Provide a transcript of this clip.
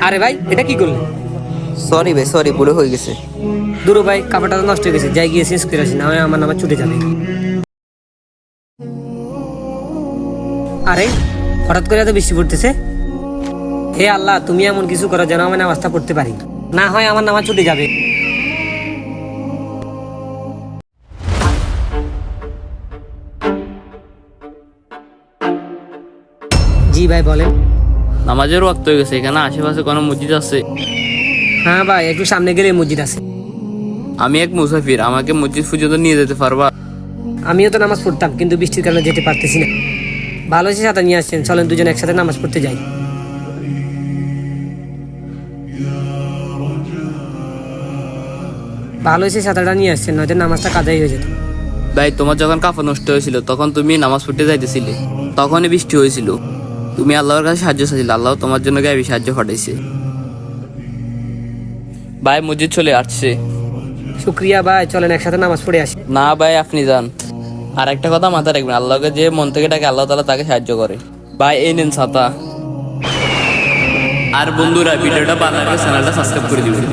আরে ভাই, এটা কি করলে? সরি ভাই, সরি, ভুল হয়ে গেছে। দূর ভাই, কাপড়টা তো নষ্ট হয়ে গেছে, যাই গিয়ে চেঞ্জ করে আসি, না হয় আমার নামা ছুটে যাবে। আরে হঠাৎ করে এত বৃষ্টি পড়তেছে। হে আল্লাহ, তুমি এমন কিছু করো যেন আমি নামাজটা পড়তে পারি, না হয় আমার নামাজ ছুটে যাবে। জি ভাই বলেন। নামাজের ওয়াক্ত হয়ে গেছে, এখানে আশেপাশে কোনো মসজিদ আছে? হ্যাঁ ভাই, একটু সামনে গেলে মসজিদ আছে। আমি এক মুসাফির, আমাকে মসজিদ পর্যন্ত নিয়ে যেতে পারবা? আমিও তো নামাজ পড়তাম, কিন্তু বৃষ্টির কারণে যেতে পারতেছি না। ভালো হয়েছে ছাতা নিয়ে আসছেন, চলেন দুজন একসাথে নামাজ পড়তে যাই। ভালো হয়েছে ছাতাটা নিয়ে আসছেন, নয়তো নামাজটা কাজাই হয়ে যেত। ভাই, তোমার যখন কাপড় নষ্ট হয়েছিল তখন তুমি নামাজ পড়তে যাইতেছিলে, তখনই বৃষ্টি হয়েছিল। তুমি আল্লাহর কাছে সাহায্য চাইছিলে, আল্লাহ তোমার জন্য গায়ে সাহায্য পাঠাইছে। ভাই, মসজিদ চলে আসছে। শুক্রিয়া ভাই, চলেন একসাথে নামাজ পড়ে আসি। না ভাই, আপনি যান। আর একটা কথা মাথায় রাখবেন, আল্লাহকে যে মন থেকে ডাকে আল্লাহ তাআলা তাকে সাহায্য করে। ভাই, এই নেন ছাতা। আর বন্ধুরা, ভিডিওটা ভালো লাগলে চ্যানেলটা সাবস্ক্রাইব করে দিবেন।